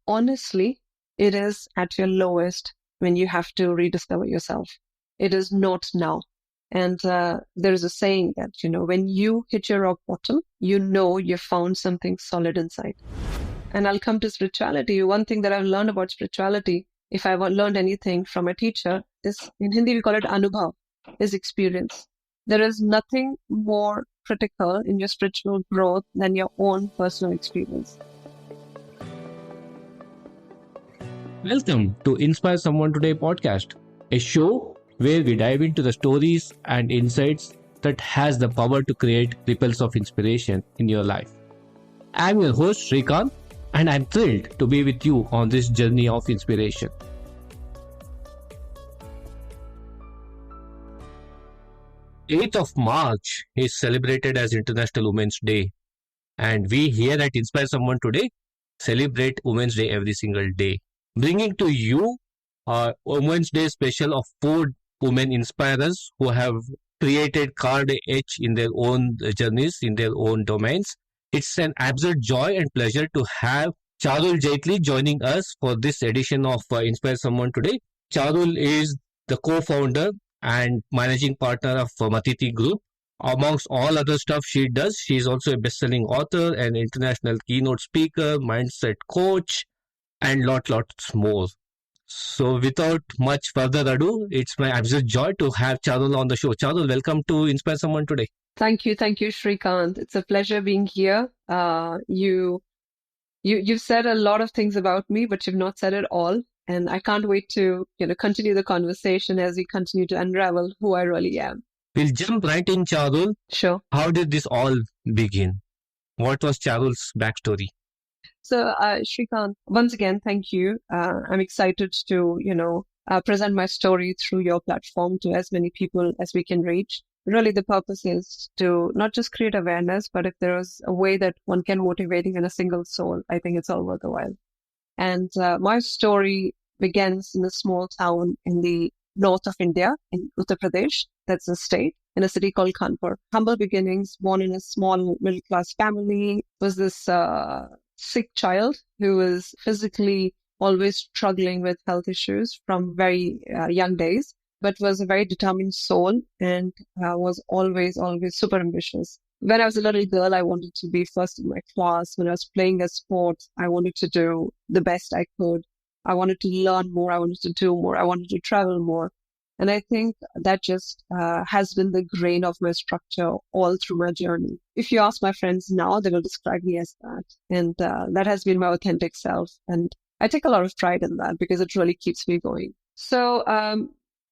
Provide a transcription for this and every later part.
honestly, it is at your lowest when you have to rediscover yourself. It is not now. And there is a saying that, when you hit your rock bottom, you found something solid inside. And I'll come to spirituality. One thing that I've learned about spirituality, if I've learned anything from a teacher, is in Hindi we call it anubhav, is experience. There is nothing more critical in your spiritual growth than your own personal experience. Welcome to Inspire Someone Today podcast, a show where we dive into the stories and insights that has the power to create ripples of inspiration in your life. I'm your host Shrikant, and I'm thrilled to be with you on this journey of inspiration. March 8th is celebrated as International Women's Day, and we here at Inspire Someone Today celebrate Women's Day every single day, bringing to you a Women's Day special of 4 women inspirers who have created card edge in their own journeys, in their own domains. It's an absolute joy and pleasure to have Charul Jaitly joining us for this edition of Inspire Someone Today. Charul is the co-founder and managing partner of Matiti Group. Amongst all other stuff she does, she is also a best-selling author, an international keynote speaker, mindset coach, and lots more. So without much further ado, it's my absolute joy to have Charul on the show. Charul, welcome to Inspire Someone Today. Thank you, Shrikant. It's a pleasure being here. You've said a lot of things about me, but you've not said it all. And I can't wait to continue the conversation as we continue to unravel who I really am. We'll jump right in, Charul. Sure. How did this all begin? What was Charul's backstory? So, Shrikant, once again, thank you. I'm excited to, present my story through your platform to as many people as we can reach. Really, the purpose is to not just create awareness, but if there is a way that one can motivate even a single soul, I think it's all worth the while. And my story begins in a small town in the north of India, in Uttar Pradesh. That's a state, in a city called Kanpur. Humble beginnings, born in a small middle-class family, was this sick child who was physically always struggling with health issues from very young days, but was a very determined soul and was always super ambitious. When I was a little girl, I wanted to be first in my class. When I was playing a sport, I wanted to do the best I could. I wanted to learn more. I wanted to do more. I wanted to travel more. And I think that just has been the grain of my structure all through my journey. If you ask my friends now, they will describe me as that. And that has been my authentic self. And I take a lot of pride in that because it really keeps me going. So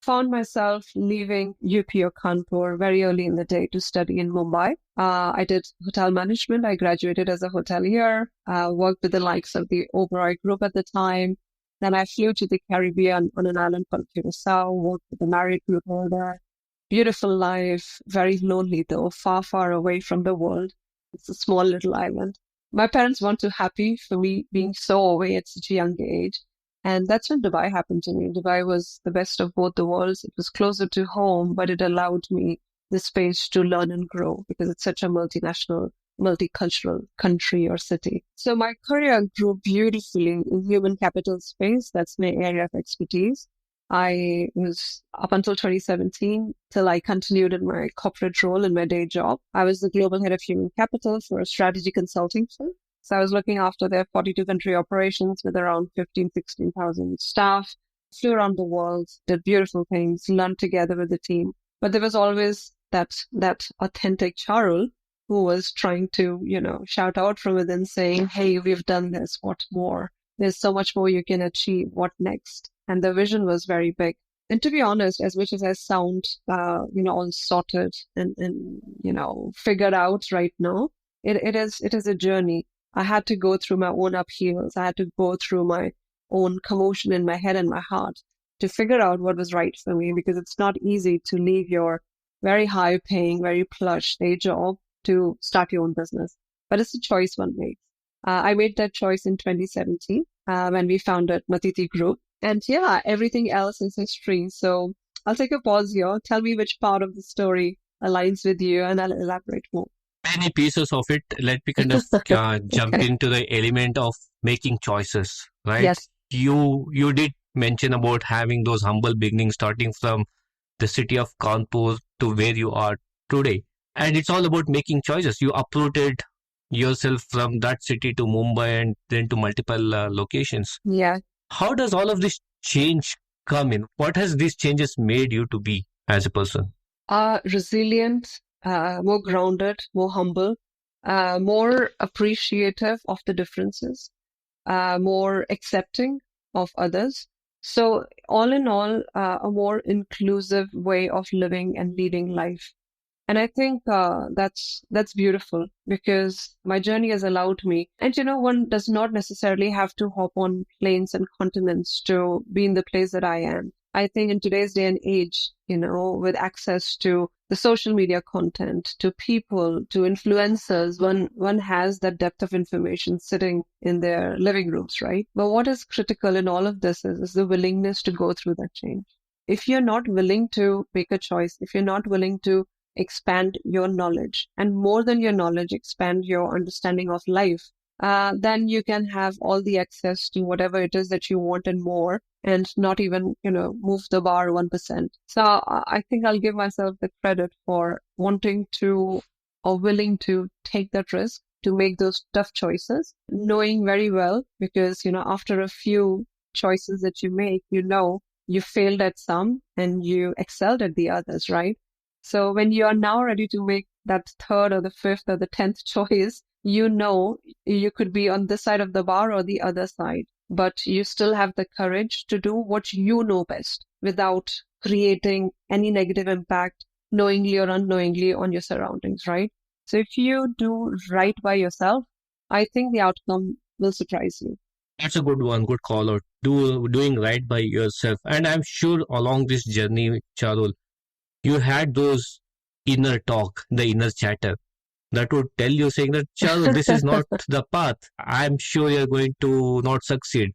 found myself leaving UP or Kanpur very early in the day to study in Mumbai. I did hotel management. I graduated as a hotelier, worked with the likes of the Embark Group at the time. Then I flew to the Caribbean on an island called Curacao, worked with a married group there. Beautiful life, very lonely though, far away from the world. It's a small little island. My parents weren't too happy for me being so away at such a young age. And that's when Dubai happened to me. Dubai was the best of both the worlds. It was closer to home, but it allowed me the space to learn and grow because it's such a multinational, multicultural country or city. So my career grew beautifully in human capital space. That's my area of expertise. I was up until 2017 till I continued in my corporate role in my day job. I was the global head of human capital for a strategy consulting firm. So I was looking after their 42 country operations with around 16,000 staff, flew around the world, did beautiful things, learned together with the team. But there was always that authentic Charul who was trying to, shout out from within saying, hey, we've done this. What more? There's so much more you can achieve. What next? And the vision was very big. And to be honest, as much as I sound, all sorted and figured out right now, it is a journey. I had to go through my own upheavals. I had to go through my own commotion in my head and my heart to figure out what was right for me, because it's not easy to leave your very high paying, very plush day job to start your own business. But it's a choice one makes. I made that choice in 2017 when we founded Matiti Group. And yeah, everything else is history. So I'll take a pause here. Tell me which part of the story aligns with you and I'll elaborate more. tiny pieces of it. Let me kind of jump Okay. into the element of making choices, right? Yes. You did mention about having those humble beginnings, starting from the city of Kanpur to where you are today. And it's all about making choices. You uprooted yourself from that city to Mumbai and then to multiple locations. Yeah. How does all of this change come in? What has these changes made you to be as a person? Resilient, more grounded, more humble, more appreciative of the differences, more accepting of others. So, all in all, a more inclusive way of living and leading life. And I think that's beautiful because my journey has allowed me. And one does not necessarily have to hop on planes and continents to be in the place that I am. I think in today's day and age, with access to the social media content, to people, to influencers, one has that depth of information sitting in their living rooms, right? But what is critical in all of this is the willingness to go through that change. If you're not willing to make a choice, if you're not willing to expand your knowledge, and more than your knowledge, expand your understanding of life, then you can have all the access to whatever it is that you want and more, and not even, move the bar 1%. So I think I'll give myself the credit for wanting to or willing to take that risk, to make those tough choices, knowing very well, because, after a few choices that you make, you failed at some and you excelled at the others, right? So when you are now ready to make that third or the fifth or the 10th choice, you could be on this side of the bar or the other side, but you still have the courage to do what you know best without creating any negative impact, knowingly or unknowingly, on your surroundings, right? So if you do right by yourself, I think the outcome will surprise you. That's a good one, good call out. Doing right by yourself. And I'm sure along this journey, Charul, you had those inner talk, the inner chatter that would tell you saying that, Charul, this is not the path. I'm sure you're going to not succeed.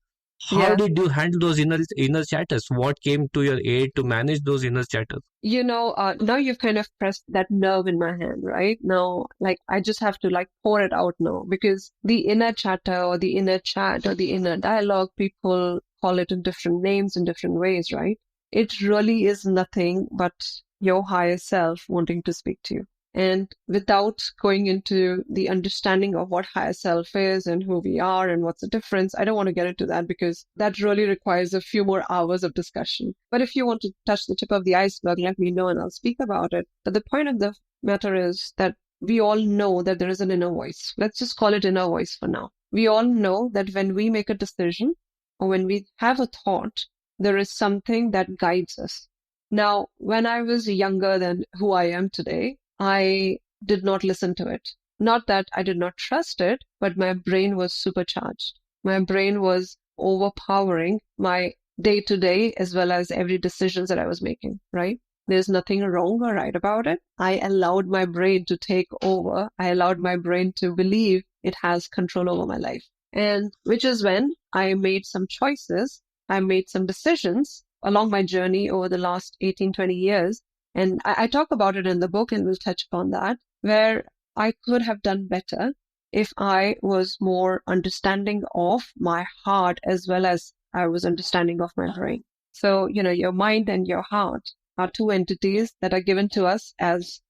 How Yeah. did you handle those inner chatters? What came to your aid to manage those inner chatters? Now you've kind of pressed that nerve in my hand, right? Now, like, I just have to pour it out now, because the inner chatter or the inner chat or the inner dialogue, people call it in different names in different ways, right? It really is nothing but your higher self wanting to speak to you. And without going into the understanding of what higher self is and who we are and what's the difference, I don't want to get into that because that really requires a few more hours of discussion. But if you want to touch the tip of the iceberg, let me know and I'll speak about it. But the point of the matter is that we all know that there is an inner voice. Let's just call it inner voice for now. We all know that when we make a decision or when we have a thought, there is something that guides us. Now, when I was younger than who I am today, I did not listen to it. Not that I did not trust it, but my brain was supercharged. My brain was overpowering my day to day as well as every decisions that I was making, right? There's nothing wrong or right about it. I allowed my brain to take over. I allowed my brain to believe it has control over my life. And which is when I made some choices. I made some decisions along my journey over the last 18, 20 years. And I talk about it in the book, and we'll touch upon that, where I could have done better if I was more understanding of my heart as well as I was understanding of my brain. So, your mind and your heart are two entities that are given to us as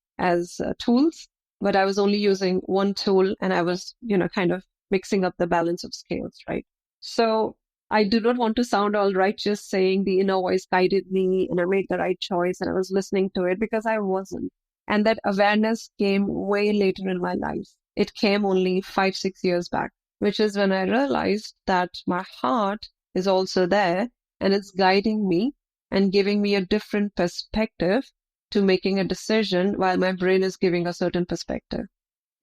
tools, but I was only using one tool and I was, kind of mixing up the balance of scales, right? So I do not want to sound all righteous saying the inner voice guided me and I made the right choice and I was listening to it, because I wasn't. And that awareness came way later in my life. It came only 5, 6 years back, which is when I realized that my heart is also there and it's guiding me and giving me a different perspective to making a decision while my brain is giving a certain perspective.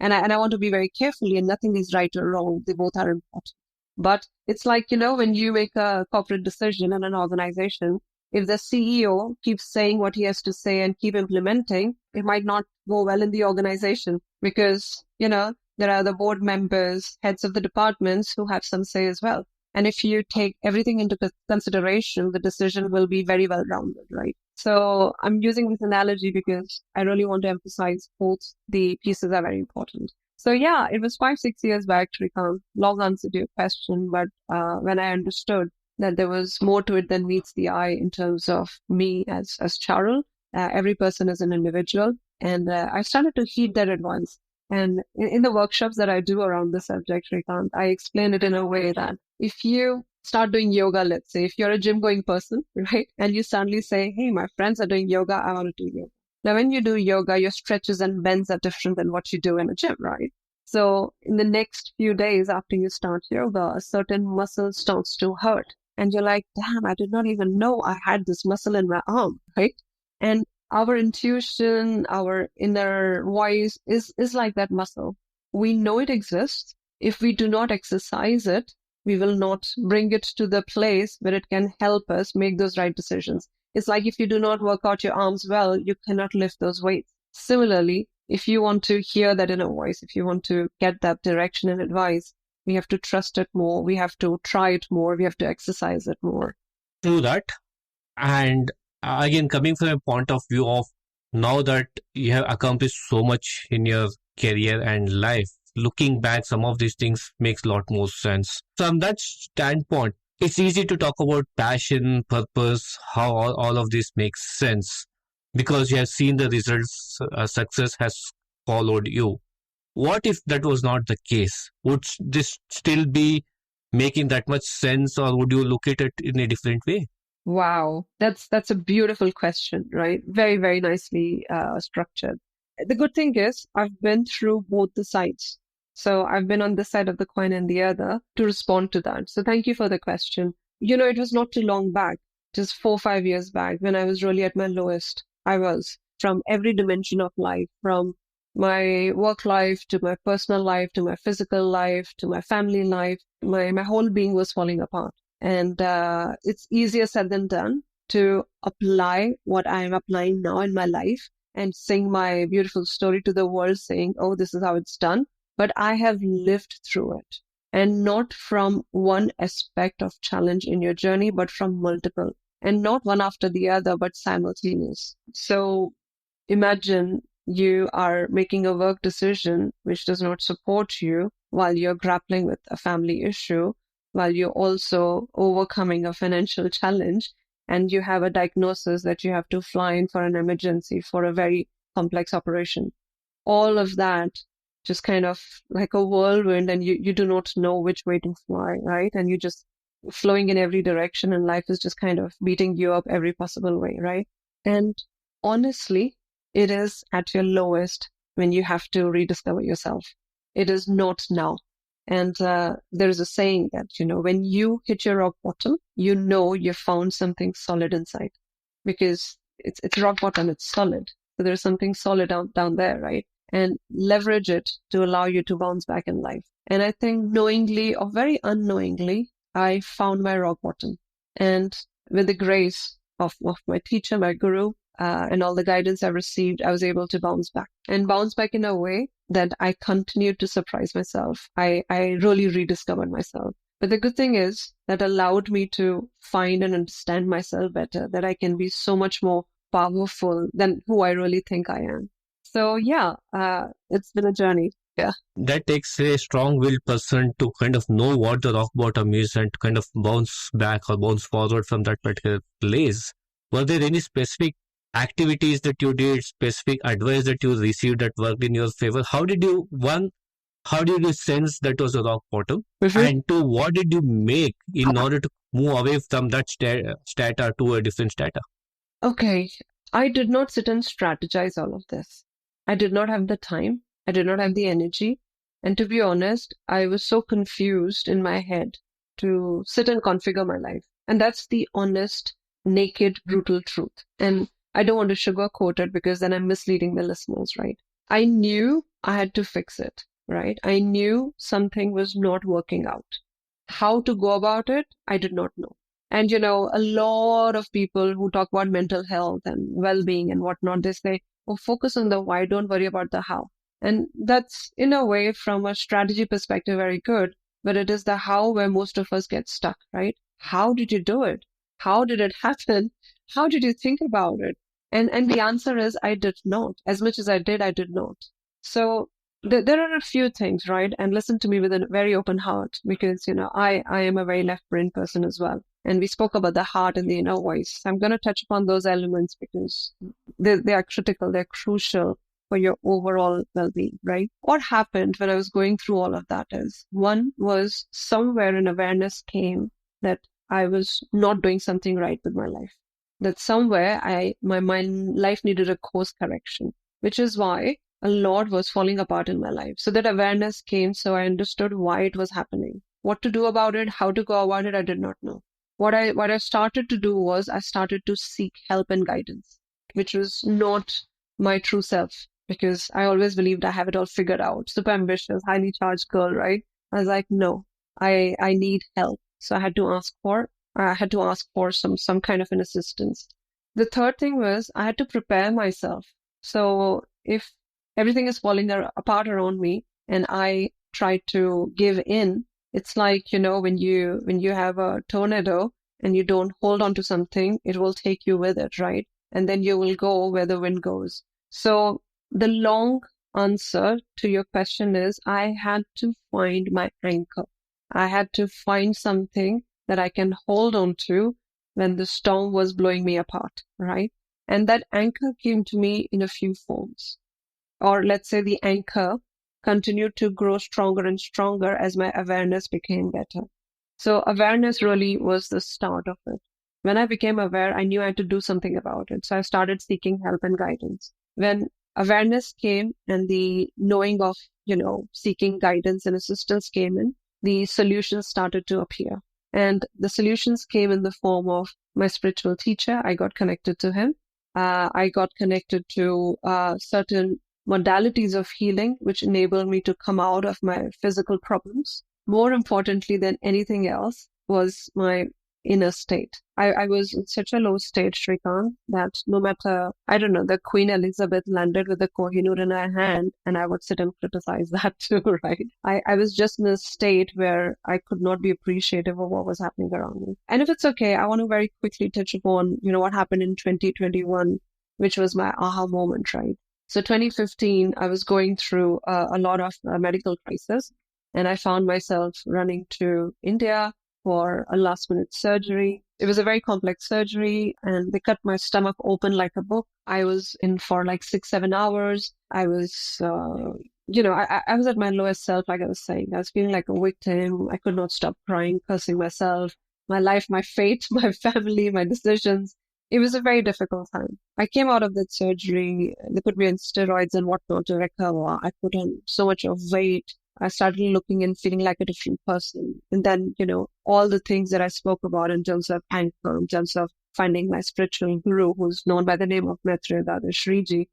And I want to be very carefully, and nothing is right or wrong. They both are important. But it's like, when you make a corporate decision in an organization, if the CEO keeps saying what he has to say and keep implementing, it might not go well in the organization because, there are the board members, heads of the departments who have some say as well. And if you take everything into consideration, the decision will be very well rounded, right? So I'm using this analogy because I really want to emphasize both the pieces are very important. So yeah, it was 5, 6 years back, Shrikant. Long answer to your question, but when I understood that there was more to it than meets the eye in terms of me as Charul, every person is an individual, and I started to heed that advice. And in the workshops that I do around the subject, Shrikant, I explain it in a way that if you start doing yoga, let's say, if you're a gym going person, right, and you suddenly say, hey, my friends are doing yoga, I want to do yoga. Now, when you do yoga, your stretches and bends are different than what you do in a gym, right? So in the next few days after you start yoga, a certain muscle starts to hurt. And you're like, damn, I did not even know I had this muscle in my arm, right? And our intuition, our inner voice is like that muscle. We know it exists. If we do not exercise it, we will not bring it to the place where it can help us make those right decisions. It's like if you do not work out your arms well, you cannot lift those weights. Similarly, if you want to hear that inner voice, if you want to get that direction and advice, we have to trust it more. We have to try it more. We have to exercise it more. True that. And again, coming from a point of view of now that you have accomplished so much in your career and life, looking back, some of these things makes a lot more sense. From that standpoint, it's easy to talk about passion, purpose, how all of this makes sense because you have seen the results, success has followed you. What if that was not the case? Would this still be making that much sense, or would you look at it in a different way? Wow, that's a beautiful question, right? Very, very nicely structured. The good thing is I've been through both the sides. So I've been on this side of the coin and the other to respond to that. So thank you for the question. It was not too long back, just 4, 5 years back when I was really at my lowest. I was from every dimension of life, from my work life to my personal life to my physical life to my family life. My whole being was falling apart. And it's easier said than done to apply what I am applying now in my life and sing my beautiful story to the world saying, oh, this is how it's done. But I have lived through it, and not from one aspect of challenge in your journey, but from multiple, and not one after the other, but simultaneous. So imagine you are making a work decision which does not support you while you're grappling with a family issue, while you're also overcoming a financial challenge, and you have a diagnosis that you have to fly in for an emergency for a very complex operation. All of that just kind of like a whirlwind, and you do not know which way to fly, right? And you're just flowing in every direction, and life is just kind of beating you up every possible way, right? And honestly, it is at your lowest when you have to rediscover yourself. It is not now. And there is a saying that, when you hit your rock bottom, you've found something solid inside, because it's rock bottom, it's solid. So there's something solid down there, right? And leverage it to allow you to bounce back in life. And I think knowingly or very unknowingly, I found my rock bottom. And with the grace of my teacher, my guru, and all the guidance I received, I was able to bounce back in a way that I continued to surprise myself. I really rediscovered myself. But the good thing is that allowed me to find and understand myself better, that I can be so much more powerful than who I really think I am. So yeah, it's been a journey. Yeah. That takes a strong-willed person to kind of know what the rock bottom is and to kind of bounce back or bounce forward from that particular place. Were there any specific activities that you did, specific advice that you received that worked in your favor? How did you sense that was a rock bottom? Mm-hmm. And two, what did you make in order to move away from that strata to a different strata? Okay, I did not sit and strategize all of this. I did not have the time. I did not have the energy. And to be honest, I was so confused in my head to sit and configure my life. And that's the honest, naked, brutal truth. And I don't want to sugarcoat it because then I'm misleading the listeners, right? I knew I had to fix it, right? I knew something was not working out. How to go about it, I did not know. And, a lot of people who talk about mental health and well-being and whatnot, they say, oh, focus on the why, don't worry about the how. And that's, in a way, from a strategy perspective, very good. but it is the how where most of us get stuck, right? How did you do it? How did it happen? How did you think about it? And the answer is, I did not. As much as I did not. So there are a few things, right? And listen to me with a very open heart, because, I am a very left brain person as well. And we spoke about the heart and the inner voice. I'm going to touch upon those elements because they are critical. They're crucial for your overall well-being, right? What happened when I was going through all of that is, one was somewhere an awareness came that I was not doing something right with my life. That somewhere my life needed a course correction, which is why a lot was falling apart in my life. So that awareness came, so I understood why it was happening. What to do about it, how to go about it, I did not know. What I started to do was I started to seek help and guidance, which was not my true self, because I always believed I have it all figured out. Super ambitious, highly charged girl, right? I was like, no, I need help. So I had to ask for some kind of an assistance. The third thing was I had to prepare myself. So if everything is falling apart around me and I try to give in, it's like, when you have a tornado and you don't hold on to something, it will take you with it, right? And then you will go where the wind goes. So the long answer to your question is, I had to find my anchor. I had to find something that I can hold on to when the storm was blowing me apart, right? And that anchor came to me in a few forms. Or let's say the anchor continued to grow stronger and stronger as my awareness became better. So awareness really was the start of it. When I became aware, I knew I had to do something about it. So I started seeking help and guidance. When awareness came and the knowing of, seeking guidance and assistance came in, the solutions started to appear. And the solutions came in the form of my spiritual teacher. I got connected to him. I got connected to certain modalities of healing, which enabled me to come out of my physical problems. More importantly than anything else was my inner state. I was in such a low state, Shrikant, that no matter, I don't know, the Queen Elizabeth landed with a Kohinoor in her hand, and I would sit and criticize that too, right? I was just in a state where I could not be appreciative of what was happening around me. And if it's okay, I want to very quickly touch upon, what happened in 2021, which was my aha moment, right? So 2015, I was going through a lot of medical crisis, and I found myself running to India for a last-minute surgery. It was a very complex surgery, and they cut my stomach open like a book. I was in for like 6-7 hours. I was, I was at my lowest self, like I was saying. I was feeling like a victim. I could not stop crying, cursing myself, my life, my fate, my family, my decisions. It was a very difficult time. I came out of that surgery. They put me on steroids and whatnot to recover. I put on so much of weight. I started looking and feeling like a different person. And then, all the things that I spoke about in terms of anchor, in terms of finding my spiritual guru, who's known by the name of Mithridhavashreeji,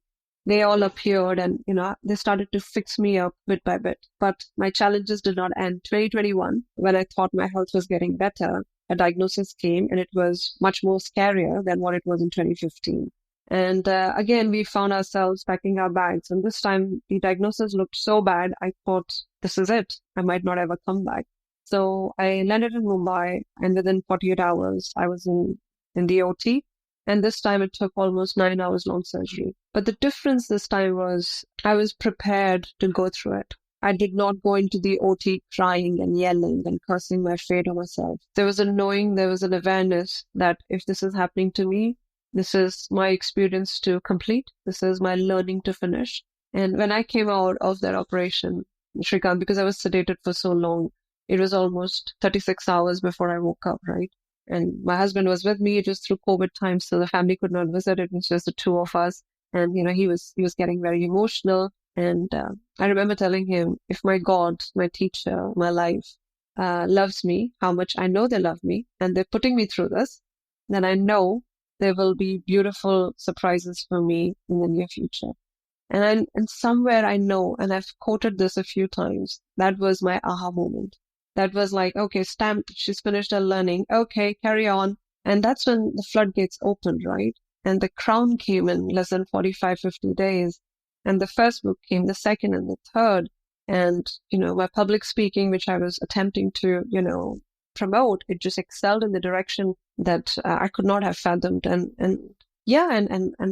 they all appeared and, they started to fix me up bit by bit. But my challenges did not end. 2021, when I thought my health was getting better, a diagnosis came, and it was much more scarier than what it was in 2015. And again, we found ourselves packing our bags. And this time, the diagnosis looked so bad, I thought, this is it. I might not ever come back. So I landed in Mumbai, and within 48 hours, I was in the OT. And this time, it took almost 9 hours long surgery. But the difference this time was I was prepared to go through it. I did not go into the OT crying and yelling and cursing my fate on myself. There was a knowing, there was an awareness that if this is happening to me, this is my experience to complete. This is my learning to finish. And when I came out of that operation, Shrikant, because I was sedated for so long, it was almost 36 hours before I woke up, right? And my husband was with me. It was through COVID time, so the family could not visit. It was just the two of us. And, he was getting very emotional. And I remember telling him, if my God, my teacher, my life loves me, how much I know they love me, and they're putting me through this, then I know there will be beautiful surprises for me in the near future. And somewhere I know, and I've quoted this a few times, that was my aha moment. That was like, okay, stamped, she's finished her learning. Okay, carry on. And that's when the floodgates opened, right? And the crown came in less than 45, 50 days. And the first book came, the second and the third. And, my public speaking, which I was attempting to, promote, it just excelled in the direction that I could not have fathomed. And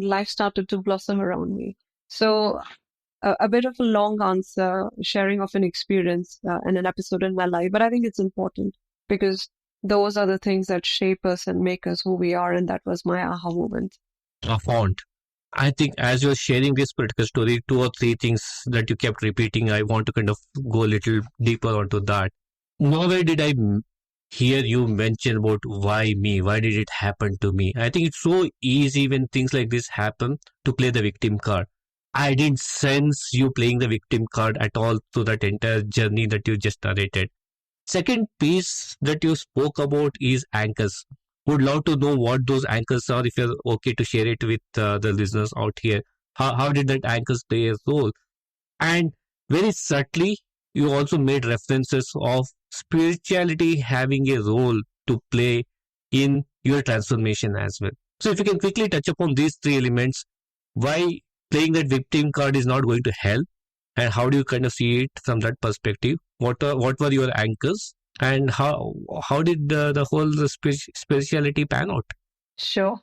life started to blossom around me. So a bit of a long answer, sharing of an experience and an episode in my life, but I think it's important because those are the things that shape us and make us who we are. And that was my aha moment. A font. I think as you're sharing this particular story, 2 or 3 things that you kept repeating, I want to kind of go a little deeper onto that. Nowhere did I hear you mention about why me? Why did it happen to me? I think it's so easy when things like this happen to play the victim card. I didn't sense you playing the victim card at all through that entire journey that you just narrated. Second piece that you spoke about is anchors. Would love to know what those anchors are if you're okay to share it with the listeners out here. How did that anchors play a role? And very subtly, you also made references of spirituality having a role to play in your transformation as well. So if you can quickly touch upon these 3 elements, why playing that victim card is not going to help, and how do you kind of see it from that perspective? What were your anchors, and how did the whole spirituality pan out? Sure.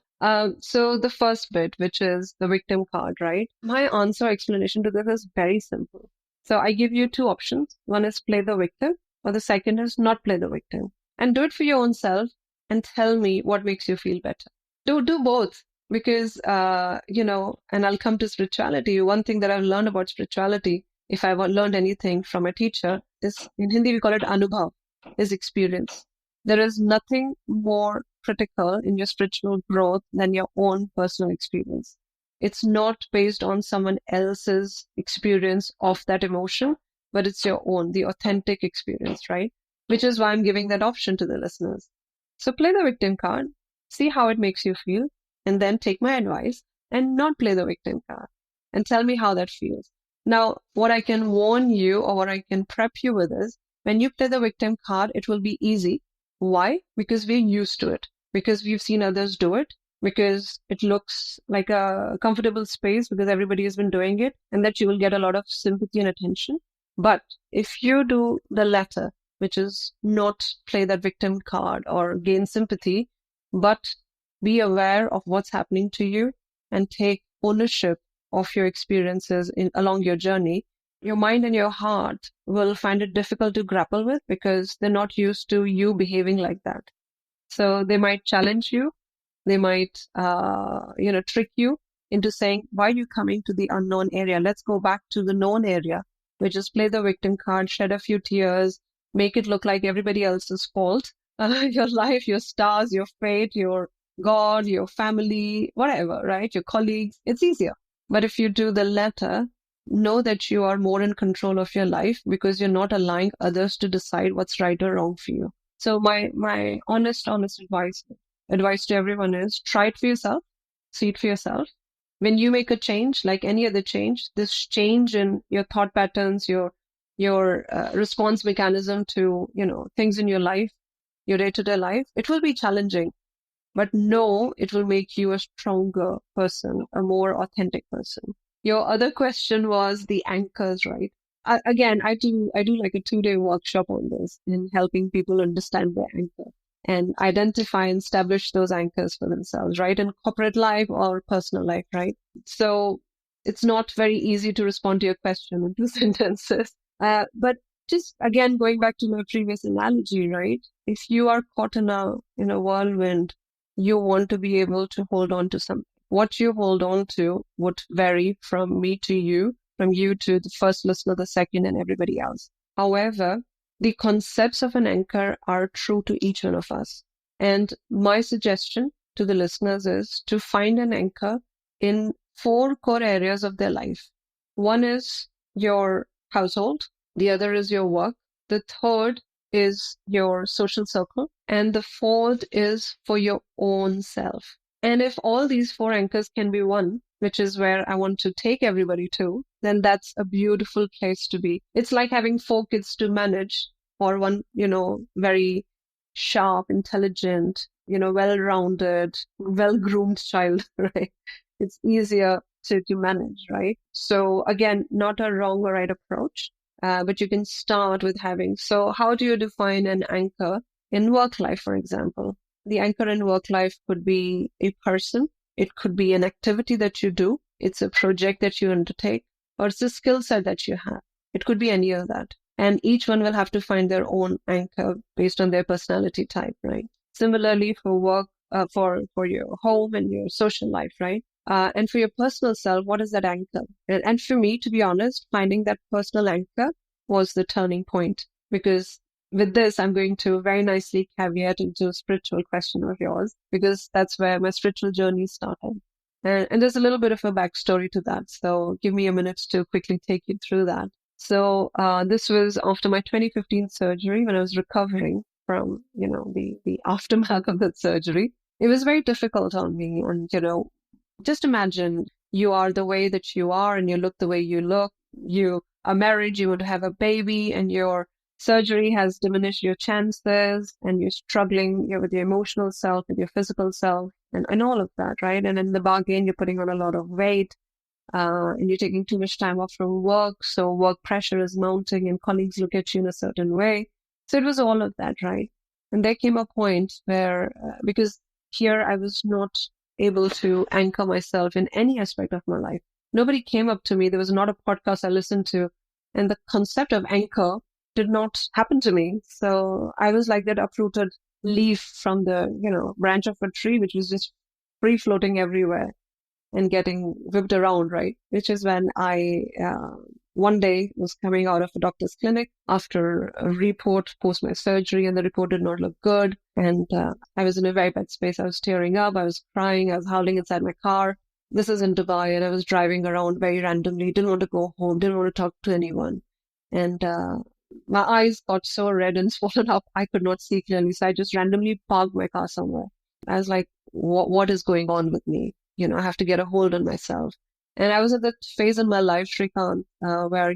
So the first bit, which is the victim card, right? My answer explanation to this is very simple. So I give you 2 options. One is play the victim, or the second is not play the victim. And do it for your own self and tell me what makes you feel better. Do both because, and I'll come to spirituality. One thing that I've learned about spirituality, if I've learned anything from a teacher, is in Hindi we call it anubhav, is experience. There is nothing more critical in your spiritual growth than your own personal experience. It's not based on someone else's experience of that emotion, but it's your own, the authentic experience, right? Which is why I'm giving that option to the listeners. So play the victim card, see how it makes you feel, and then take my advice and not play the victim card and tell me how that feels. Now, what I can warn you or what I can prep you with is when you play the victim card, it will be easy. Why? Because we're used to it, because we've seen others do it, because it looks like a comfortable space because everybody has been doing it, and that you will get a lot of sympathy and attention. But if you do the latter, which is not play that victim card or gain sympathy, but be aware of what's happening to you and take ownership of your experiences along your journey, your mind and your heart will find it difficult to grapple with because they're not used to you behaving like that. So they might challenge you. They might, trick you into saying, why are you coming to the unknown area? Let's go back to the known area. We just play the victim card, shed a few tears, make it look like everybody else's fault. Your life, your stars, your fate, your God, your family, whatever, right? Your colleagues. It's easier. But if you do the latter, know that you are more in control of your life because you're not allowing others to decide what's right or wrong for you. So my honest advice to everyone is try it for yourself, see it for yourself. When you make a change, like any other change, this change in your thought patterns, your response mechanism to, things in your life, your day-to-day life, it will be challenging. But no, it will make you a stronger person, a more authentic person. Your other question was the anchors, right? Again, I do like a 2-day workshop on this in helping people understand their anchor and identify and establish those anchors for themselves, right? In corporate life or personal life, right? So it's not very easy to respond to your question in 2 sentences. But just again, going back to my previous analogy, right? If you are caught in a whirlwind, you want to be able to hold on to something. What you hold on to would vary from me to you, from you to the first listener, the second, and everybody else. However, the concepts of an anchor are true to each one of us. And my suggestion to the listeners is to find an anchor in 4 core areas of their life. One is your household. The other is your work. The third is your social circle. And the fourth is for your own self. And if all these 4 anchors can be one, which is where I want to take everybody to, then that's a beautiful place to be. It's like having 4 kids to manage or one, very sharp, intelligent, well-rounded, well-groomed child, right? It's easier to manage, right? So again, not a wrong or right approach. but you can start with having. So how do you define an anchor in work life, for example? The anchor in work life could be a person. It could be an activity that you do. It's a project that you undertake, or it's a skill set that you have. It could be any of that. And each one will have to find their own anchor based on their personality type, right? Similarly for work, for your home and your social life, right? And for your personal self, what is that anchor? And for me, to be honest, finding that personal anchor was the turning point. Because with this, I'm going to very nicely caveat into a spiritual question of yours, because that's where my spiritual journey started. And there's a little bit of a backstory to that. So give me a minute to quickly take you through that. So this was after my 2015 surgery when I was recovering from, the aftermath of that surgery. It was very difficult on me. And, just imagine you are the way that you are and you look the way you look. You are married, you want to have a baby, and your surgery has diminished your chances, and you're struggling with your emotional self, with your physical self, and all of that, right? And in the bargain, you're putting on a lot of weight. And you're taking too much time off from work, so work pressure is mounting and colleagues look at you in a certain way. So it was all of that, right? And there came a point where, because here I was not able to anchor myself in any aspect of my life. Nobody came up to me. There was not a podcast I listened to. And the concept of anchor did not happen to me. So I was like that uprooted leaf from the, branch of a tree, which was just free floating everywhere and getting whipped around, right? Which is when I, one day was coming out of a doctor's clinic after a report post my surgery, and the report did not look good. And I was in a very bad space. I was tearing up. I was crying. I was howling inside my car. This is in Dubai, and I was driving around very randomly. Didn't want to go home. Didn't want to talk to anyone. And my eyes got so red and swollen up, I could not see clearly. So I just randomly parked my car somewhere. I was like, what is going on with me? I have to get a hold on myself. And I was at that phase in my life, Shrikant, where,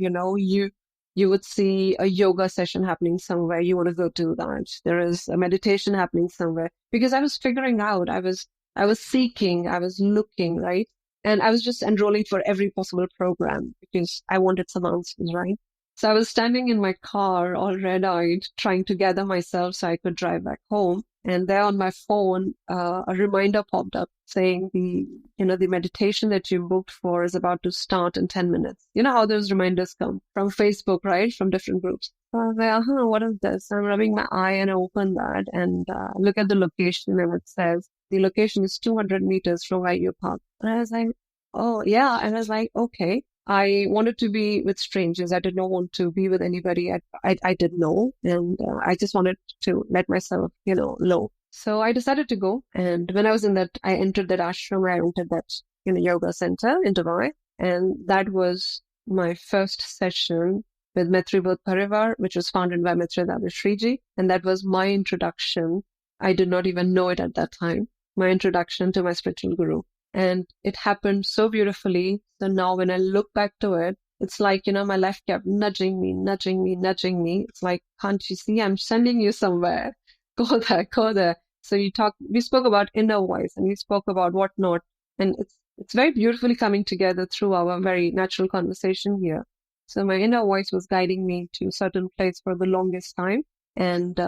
you would see a yoga session happening somewhere. You want to go do that. There is a meditation happening somewhere, because I was figuring out, I was seeking, I was looking, right? And I was just enrolling for every possible program because I wanted some answers, right? So I was standing in my car, all red-eyed, trying to gather myself so I could drive back home. And there on my phone, a reminder popped up saying the meditation that you booked for is about to start in 10 minutes. You know how those reminders come from Facebook, right? From different groups. So I was like, what is this? I'm rubbing my eye and I open that and look at the location, and it says the location is 200 meters from where you park. And I was like, oh yeah. And I was like, okay. I wanted to be with strangers. I did not want to be with anybody I didn't know. And I just wanted to let myself, low. So I decided to go. And when I was I entered that ashram, I entered that, yoga center in Dubai. And that was my first session with Maitribodh Parivar, which was founded by Mithridhavashreeji. And that was my introduction. I did not even know it at that time. My introduction to my spiritual guru. And it happened so beautifully. So now when I look back to it, it's like, my life kept nudging me. It's like, can't you see? I'm sending you somewhere. Go there. So we spoke about inner voice and we spoke about whatnot. And it's very beautifully coming together through our very natural conversation here. So my inner voice was guiding me to a certain place for the longest time. And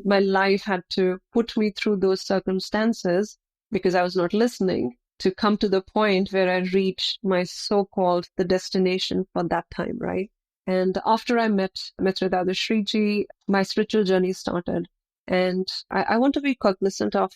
my life had to put me through those circumstances because I was not listening, to come to the point where I reached my so-called the destination for that time, right? And after I met Mithridhavashreeji, my spiritual journey started. And I want to be cognizant of,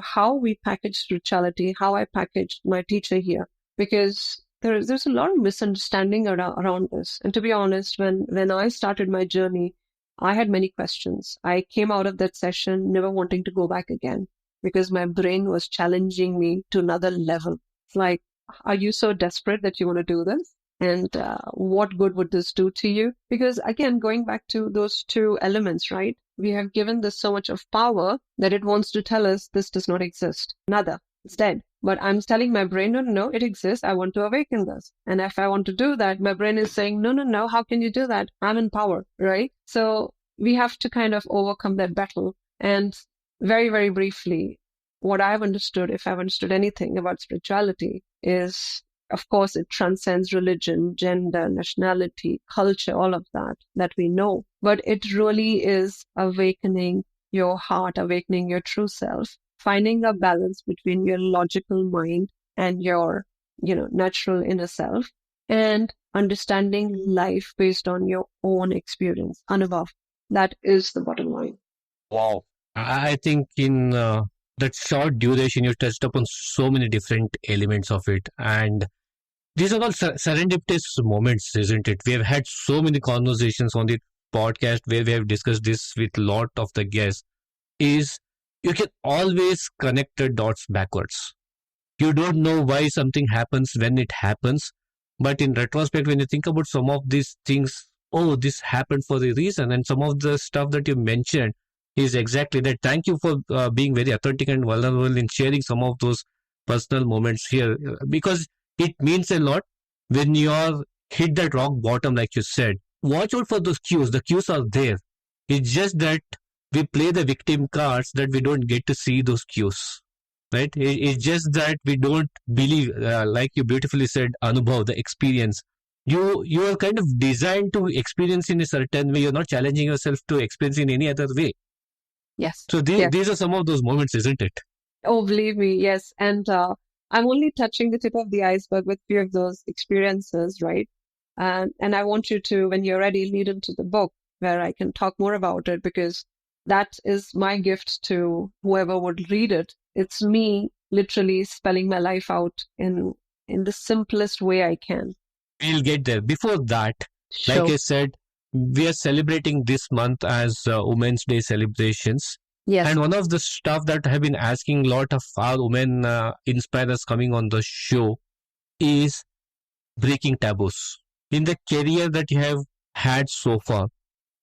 how we package spirituality, how I packaged my teacher here, because there's a lot of misunderstanding around this. And to be honest, when I started my journey, I had many questions. I came out of that session never wanting to go back again, because my brain was challenging me to another level. It's like, are you so desperate that you want to do this? And what good would this do to you? Because again, going back to those two elements, right? We have given this so much of power that it wants to tell us this does not exist. Nada. It's dead. But I'm telling my brain, no, it exists. I want to awaken this. And if I want to do that, my brain is saying, no, how can you do that? I'm in power, right? So we have to kind of overcome that battle. And very, very briefly, what I've understood, if I've understood anything about spirituality, is Of course, it transcends religion, gender, nationality, culture, all of that we know. But it really is awakening your heart, awakening your true self, finding a balance between your logical mind and your, natural inner self, and understanding life based on your own experience. Anubhav, that is the bottom line. Wow. I think in that short duration, you touched upon so many different elements of it. And these are all serendipitous moments, isn't it? We have had so many conversations on the podcast where we have discussed this with a lot of the guests. Is you can always connect the dots backwards. You don't know why something happens when it happens, but in retrospect, when you think about some of these things, oh, this happened for a reason. And some of the stuff that you mentioned is exactly that. Thank you for being very authentic and vulnerable in sharing some of those personal moments here, because it means a lot when you're hit that rock bottom, like you said. Watch out for those cues. The cues are there. It's just that we play the victim cards that we don't get to see those cues. Right? It's just that we don't believe, like you beautifully said, Anubhav, the experience. You are kind of designed to experience in a certain way. You're not challenging yourself to experience in any other way. Yes. So Yes. these are some of those moments, isn't it? Oh, believe me, yes. And I'm only touching the tip of the iceberg with few of those experiences, right? And I want you to, when you're ready, lead into the book where I can talk more about it, because that is my gift to whoever would read it. It's me literally spelling my life out in the simplest way I can. We'll get there. Before that, like Sure. I said, we are celebrating this month as Women's Day celebrations. Yes. And one of the stuff that I have been asking a lot of our women inspirers coming on the show is breaking taboos. In the career that you have had so far,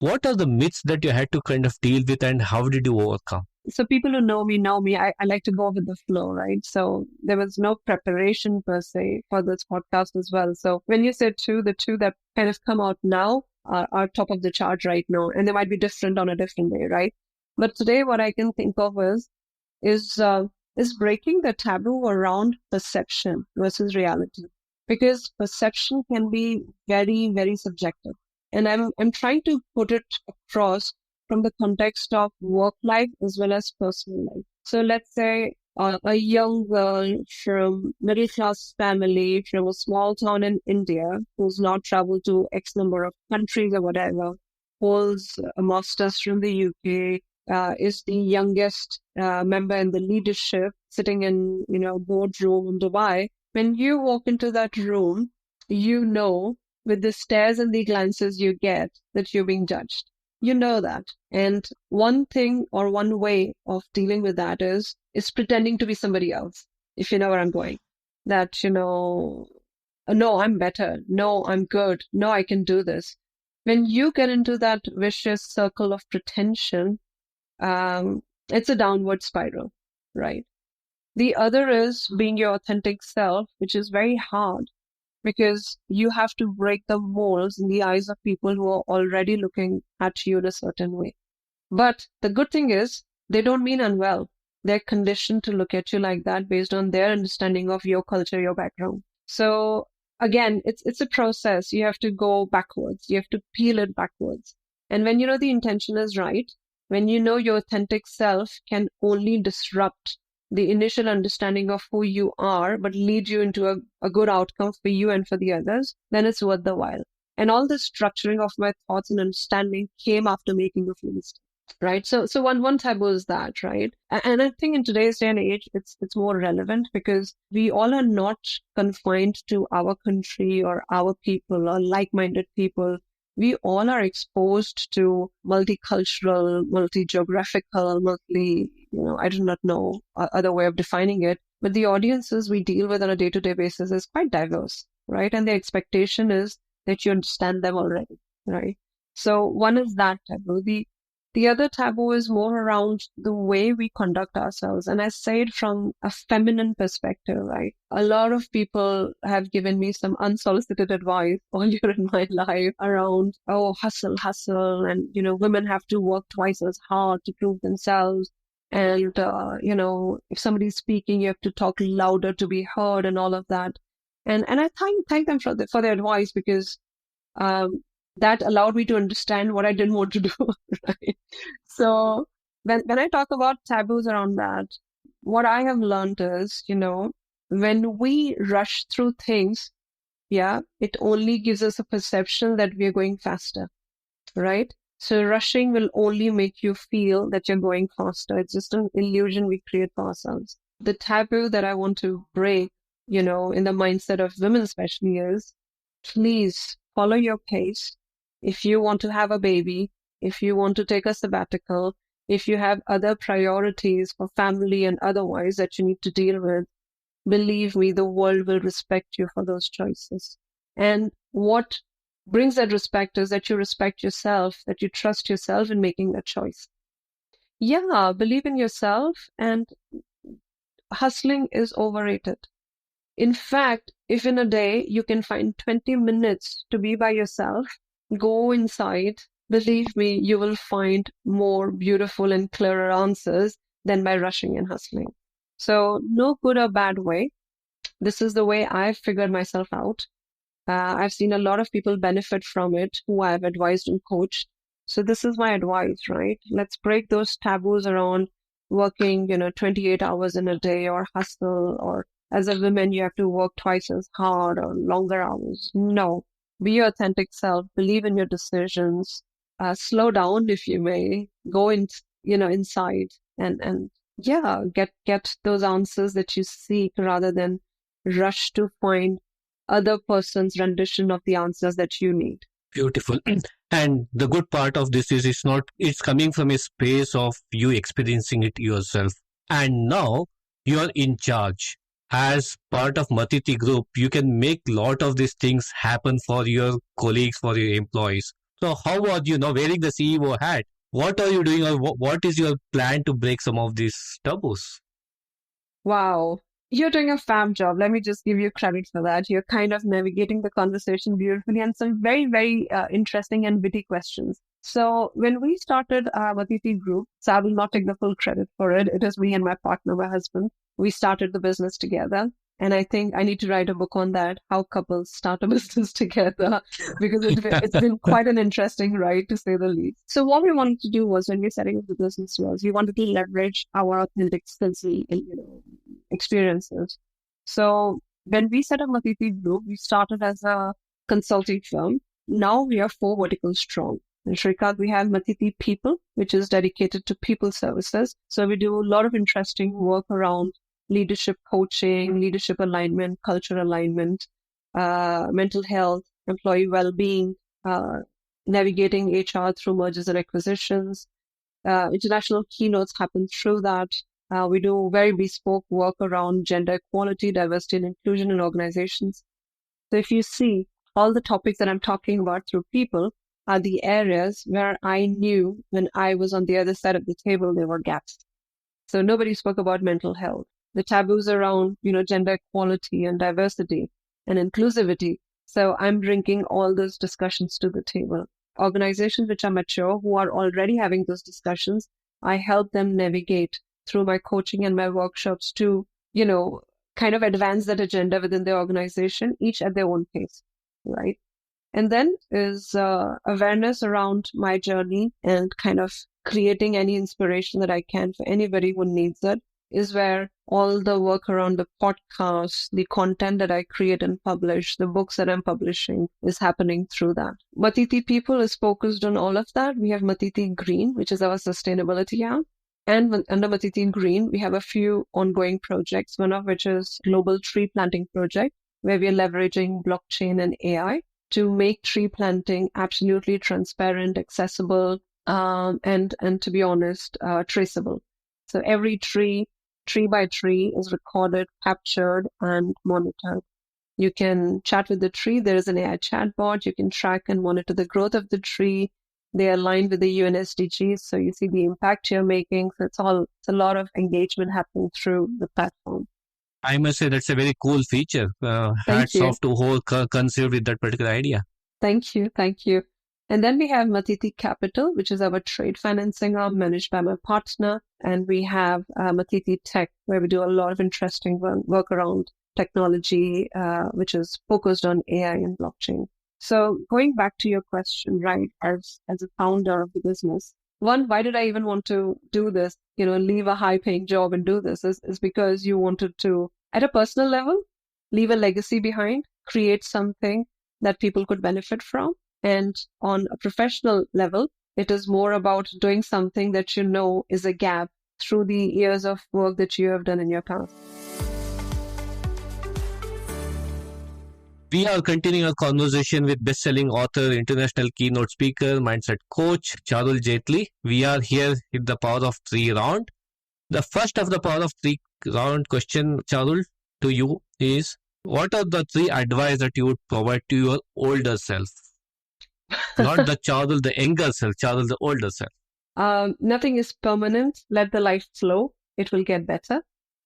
what are the myths that you had to kind of deal with, and how did you overcome? So people who know me. I like to go with the flow, right? So there was no preparation per se for this podcast as well. So when you said the two that kind of come out now are top of the chart right now, and they might be different on a different day, right? But today, what I can think of is breaking the taboo around perception versus reality, because perception can be very, very subjective, and I'm trying to put it across from the context of work life as well as personal life. So let's say a young girl from middle class family from a small town in India who's not traveled to X number of countries or whatever, holds a master's from the UK, is the youngest member in the leadership sitting in, boardroom in Dubai. When you walk into that room, with the stares and the glances you get that you're being judged. You know that. And one thing or one way of dealing with that is pretending to be somebody else, if you know where I'm going. That, no, I'm better. No, I'm good. No, I can do this. When you get into that vicious circle of pretension, it's a downward spiral, right? The other is being your authentic self, which is very hard because you have to break the molds in the eyes of people who are already looking at you in a certain way. But the good thing is they don't mean unwell. They're conditioned to look at you like that based on their understanding of your culture, your background. So again, it's a process. You have to go backwards. You have to peel it backwards. And when you know the intention is right, when you know your authentic self can only disrupt the initial understanding of who you are, but lead you into a good outcome for you and for the others, then it's worth the while. And all the structuring of my thoughts and understanding came after making a few mistakes, right? So one taboo is that, right? And I think in today's day and age, it's more relevant because we all are not confined to our country or our people or like-minded people. We all are exposed to multicultural, multi-geographical, I do not know other way of defining it, but the audiences we deal with on a day-to-day basis is quite diverse, right? And the expectation is that you understand them already, right? So one is that taboo. The other taboo is more around the way we conduct ourselves. And I say it from a feminine perspective, right? A lot of people have given me some unsolicited advice earlier in my life around, hustle. And, women have to work twice as hard to prove themselves. And, if somebody's speaking, you have to talk louder to be heard and all of that. And I thank them for their advice, because that allowed me to understand what I didn't want to do. Right? So when I talk about taboos around that, what I have learned is, when we rush through things, it only gives us a perception that we are going faster, right? So rushing will only make you feel that you're going faster. It's just an illusion we create for ourselves. The taboo that I want to break, in the mindset of women especially, is please follow your pace. If you want to have a baby, if you want to take a sabbatical, if you have other priorities for family and otherwise that you need to deal with, believe me, the world will respect you for those choices. And what brings that respect is that you respect yourself, that you trust yourself in making that choice. Yeah, believe in yourself, and hustling is overrated. In fact, if in a day you can find 20 minutes to be by yourself, go inside. Believe me, you will find more beautiful and clearer answers than by rushing and hustling. So no good or bad way. This is the way I've figured myself out. I've seen a lot of people benefit from it who I've advised and coached. So this is my advice, right? Let's break those taboos around working, 28 hours in a day, or hustle, or as a woman, you have to work twice as hard or longer hours. No, be your authentic self, believe in your decisions, slow down if you may, go in, inside and get those answers that you seek, rather than rush to find other person's rendition of the answers that you need. Beautiful. And the good part of this is it's coming from a space of you experiencing it yourself. And now you're in charge. As part of Matiti Group, you can make a lot of these things happen for your colleagues, for your employees. So how are you now wearing the CEO hat? What are you doing, or what is your plan to break some of these taboos? Wow. You're doing a fab job. Let me just give you credit for that. You're kind of navigating the conversation beautifully, and some very, very interesting and witty questions. So when we started Matiti Group, so I will not take the full credit for it. It is me and my partner, my husband. We started the business together. And I think I need to write a book on that, how couples start a business together, because it's been quite an interesting ride, to say the least. So what we wanted to do was, when we're setting up the business, was we wanted to leverage our authentic skills and experiences. So when we set up Matiti Group, we started as a consulting firm. Now we are 4 verticals strong. In Shrikant, we have Matiti People, which is dedicated to people services. So we do a lot of interesting work around leadership coaching, leadership alignment, culture alignment, mental health, employee well-being, navigating HR through mergers and acquisitions. International keynotes happen through that. We do very bespoke work around gender equality, diversity, and inclusion in organizations. So if you see, all the topics that I'm talking about through people are the areas where I knew when I was on the other side of the table, there were gaps. So nobody spoke about mental health. The taboos around, gender equality and diversity and inclusivity. So I'm bringing all those discussions to the table. Organizations which are mature, who are already having those discussions, I help them navigate through my coaching and my workshops to, kind of advance that agenda within their organization, each at their own pace, right? And then is awareness around my journey and kind of creating any inspiration that I can for anybody who needs it, is where all the work around the podcasts, the content that I create and publish, the books that I'm publishing is happening through that. Matiti People is focused on all of that. We have Matiti Green, which is our sustainability app. And under Matiti Green, we have a few ongoing projects, one of which is Global Tree Planting Project, where we are leveraging blockchain and AI to make tree planting absolutely transparent, accessible, and to be honest, traceable. So every tree by tree is recorded, captured, and monitored. You can chat with the tree. There is an AI chatbot. You can track and monitor the growth of the tree. They are aligned with the UN SDGs, so you see the impact you're making. So it's a lot of engagement happening through the platform. I must say that's a very cool feature. Hats off to who conceived with that particular idea. Thank you. And then we have Matiti Capital, which is our trade financing arm managed by my partner. And we have Matiti Tech, where we do a lot of interesting work around technology, which is focused on AI and blockchain. So going back to your question, right, as a founder of the business, one, why did I even want to do this? Leave a high paying job and do this is because you wanted to, at a personal level, leave a legacy behind, create something that people could benefit from. And on a professional level, it is more about doing something that is a gap through the years of work that you have done in your past. We are continuing our conversation with best-selling author, international keynote speaker, mindset coach, Charul Jaitly. We are here with the Power of Three round. The first of the Power of Three round question, Charul, to you is, what are the three advice that you would provide to your older self? Not the Charul, the younger self, Charul, the older self. Nothing is permanent. Let the life flow. It will get better.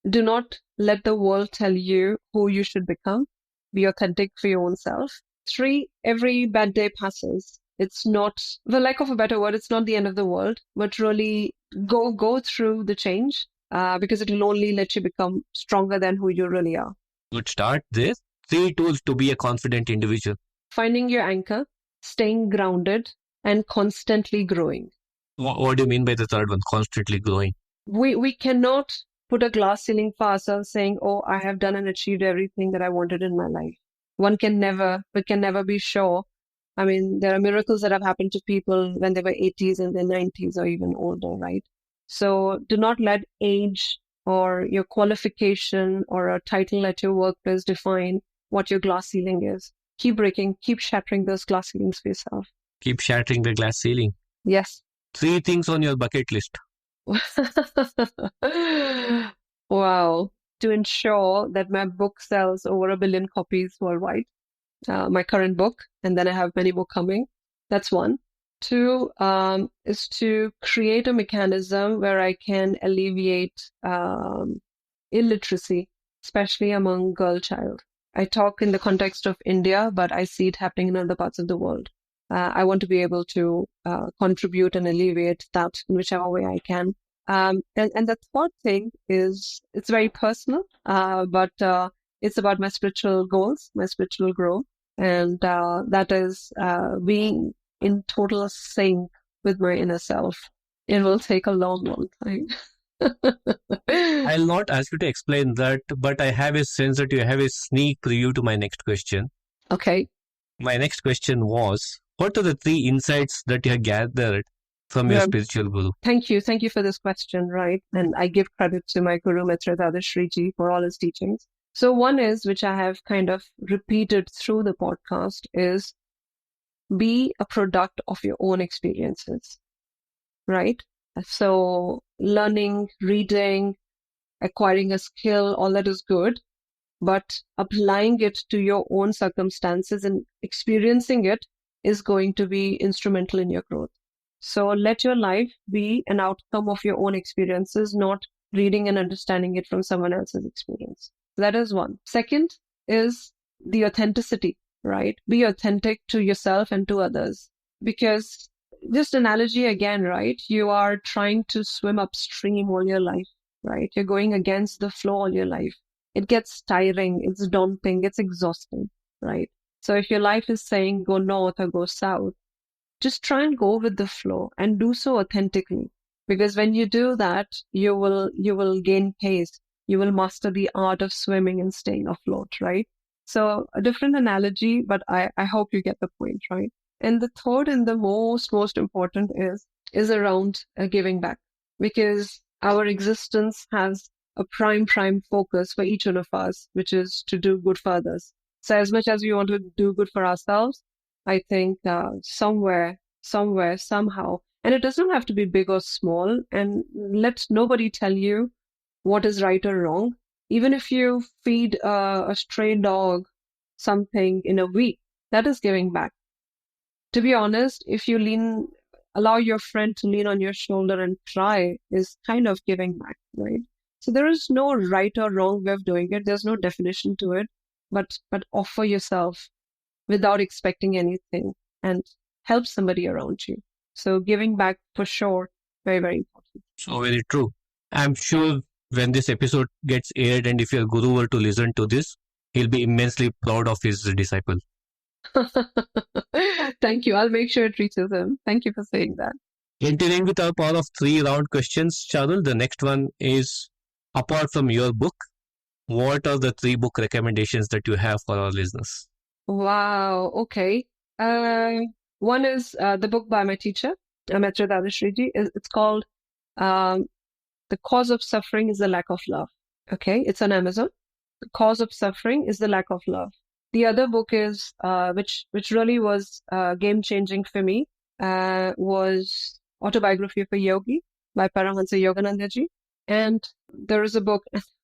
Do not let the world tell you who you should become. Be authentic for your own self. 3, every bad day passes. It's not, for lack of a better word, it's not the end of the world, but really go through the change because it will only let you become stronger than who you really are. Good start. This 3 tools to be a confident individual. Finding your anchor, staying grounded, and constantly growing. What do you mean by the third one, constantly growing? We cannot put a glass ceiling for ourselves saying, oh, I have done and achieved everything that I wanted in my life. We can never be sure. I mean, there are miracles that have happened to people when they were 80s and their 90s or even older, right? So do not let age or your qualification or a title at your workplace define what your glass ceiling is. Keep breaking, keep shattering those glass ceilings for yourself. Keep shattering the glass ceiling. Yes. 3 things on your bucket list. Wow. To ensure that my book sells over 1 billion copies worldwide, my current book, and then I have many more coming. That's 1. 2 is to create a mechanism where I can alleviate illiteracy, especially among girl child. I talk in the context of India, but I see it happening in other parts of the world. I want to be able to contribute and alleviate that in whichever way I can. And the third thing is, it's very personal, but it's about my spiritual goals, my spiritual growth. And that is being in total sync with my inner self. It will take a long, long time. I'll not ask you to explain that, but I have a sense that you have a sneak preview to my next question. Okay. My next question was, what are the 3 insights that you have gathered from your spiritual guru? Thank you. Thank you for this question, right? And I give credit to my guru, Mithridhavashreeji, for all his teachings. So one is, which I have kind of repeated through the podcast, is be a product of your own experiences, right? So learning, reading, acquiring a skill, all that is good, but applying it to your own circumstances and experiencing it is going to be instrumental in your growth. So let your life be an outcome of your own experiences, not reading and understanding it from someone else's experience. That is 1. Second is the authenticity, right? Be authentic to yourself and to others. Because just analogy again, right? You are trying to swim upstream all your life, right? You're going against the flow all your life. It gets tiring, it's daunting, it's exhausting, right? So if your life is saying go north or go south, just try and go with the flow and do so authentically. Because when you do that, you will gain pace. You will master the art of swimming and staying afloat, right? So a different analogy, but I hope you get the point, right? And the third and the most important is around giving back. Because our existence has a prime focus for each one of us, which is to do good for others. So as much as we want to do good for ourselves, I think somewhere, somehow, and it doesn't have to be big or small, and let nobody tell you what is right or wrong. Even if you feed a stray dog something in a week, that is giving back. To be honest, if you allow your friend to lean on your shoulder and try, is kind of giving back, right? So there is no right or wrong way of doing it. There's no definition to it, but offer yourself without expecting anything and help somebody around you. So giving back for sure, very, very important. So very true. I'm sure when this episode gets aired and if your guru were to listen to this, he'll be immensely proud of his disciple. Thank you. I'll make sure it reaches him. Thank you for saying that. Continuing with our power of 3 round questions, Charul, the next one is, apart from your book, what are the 3 book recommendations that you have for our listeners? Wow. Okay. One is the book by my teacher, Mithridhavashreeji. It's called The Cause of Suffering is the Lack of Love. Okay. It's on Amazon. The Cause of Suffering is the Lack of Love. The other book is, which really was game-changing for me, was Autobiography of a Yogi by Paramahansa Yoganandaji. And there is a book,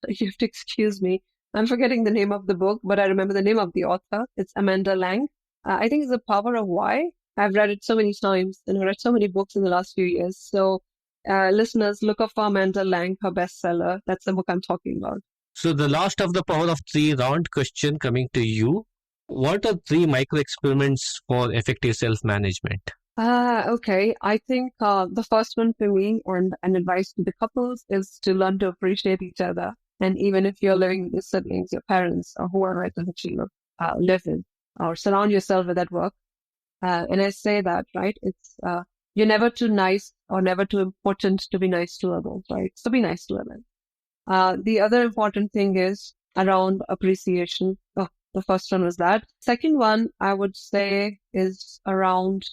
you have to excuse me, I'm forgetting the name of the book, but I remember the name of the author. It's Amanda Lang. I think it's The Power of Why. I've read it so many times and I've read so many books in the last few years. So listeners, look up for Amanda Lang, her bestseller. That's the book I'm talking about. So the last of the power of 3 round question coming to you. What are 3 micro experiments for effective self-management? Okay. I think the first one for me, and an advice to the couples, is to learn to appreciate each other. And even if you're living with your siblings, your parents, or whoever it is that you live in, or surround yourself with at work. And I say that, right? It's you're never too nice or never too important to be nice to others, right? So be nice to others. The other important thing is around appreciation. Oh, the first one was that. Second one, I would say, is around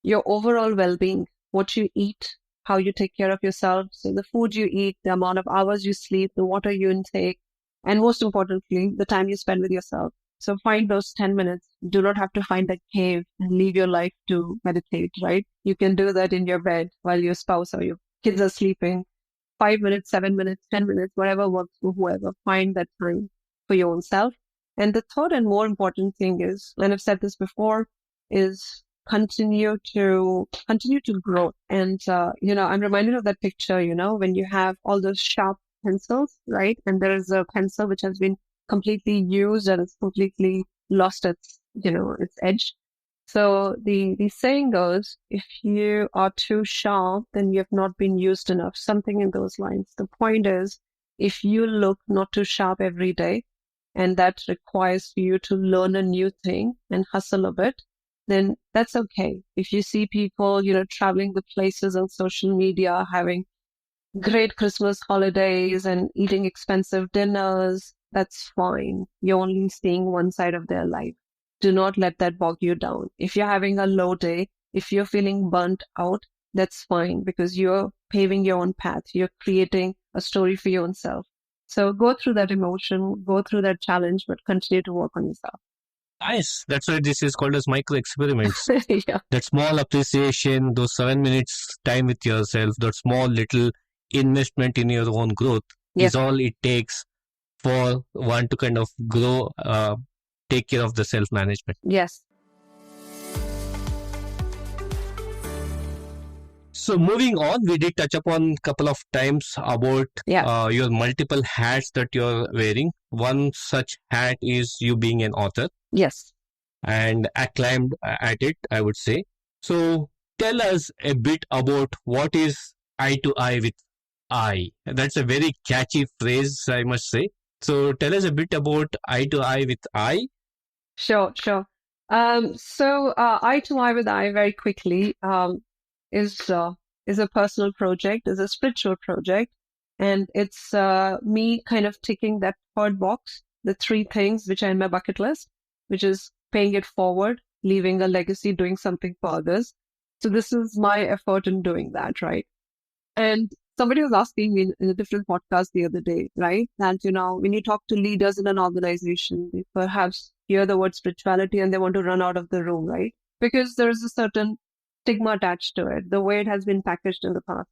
your overall well-being, what you eat, how you take care of yourself. So the food you eat, the amount of hours you sleep, the water you intake, and most importantly, the time you spend with yourself. So find those 10 minutes. Do not have to find a cave and leave your life to meditate, right? You can do that in your bed while your spouse or your kids are sleeping. 5 minutes, 7 minutes, 10 minutes, whatever works for whoever. Find that time for your own self. And the third and more important thing is, and I've said this before, is continue to grow. And, I'm reminded of that picture, when you have all those sharp pencils, right? And there is a pencil which has been completely used and it's completely lost its edge. So the saying goes, if you are too sharp, then you have not been used enough, something in those lines. The point is, if you look not too sharp every day, and that requires you to learn a new thing and hustle a bit, then that's okay. If you see people, traveling the places on social media, having great Christmas holidays and eating expensive dinners, that's fine. You're only seeing one side of their life. Do not let that bog you down. If you're having a low day, if you're feeling burnt out, that's fine because you're paving your own path. You're creating a story for your own self. So go through that emotion, go through that challenge, but continue to work on yourself. Nice. That's why this is called as micro experiments. Yeah. That small appreciation, those 7 minutes time with yourself, that small little investment in your own growth is all it takes for one to kind of grow, take care of the self-management. Yes. So moving on, we did touch upon a couple of times about your multiple hats that you're wearing. One such hat is you being an author. Yes. And acclaimed at it, I would say. So tell us a bit about what is eye to eye with I. That's a very catchy phrase, I must say. So tell us a bit about eye to eye with I. Sure. So eye to eye with I, very quickly, is a personal project, is a spiritual project, and it's me kind of ticking that third box, the 3 things which are in my bucket list, which is paying it forward, leaving a legacy, doing something for others. So this is my effort in doing that, right? And somebody was asking me in a different podcast the other day, right? That, when you talk to leaders in an organization, they perhaps hear the word spirituality and they want to run out of the room, right? Because there is a certain stigma attached to it, the way it has been packaged in the past.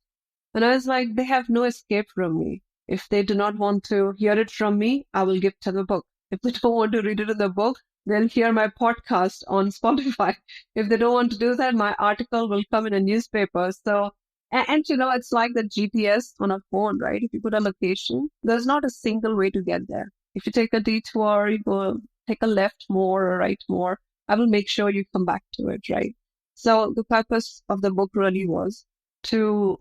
And I was like, they have no escape from me. If they do not want to hear it from me, I will give them a book. If they don't want to read it in the book, they'll hear my podcast on Spotify. If they don't want to do that, my article will come in a newspaper. So, and it's like the GPS on a phone, right? If you put a location, there's not a single way to get there. If you take a detour, you go take a left more or right more, I will make sure you come back to it, right? So the purpose of the book really was to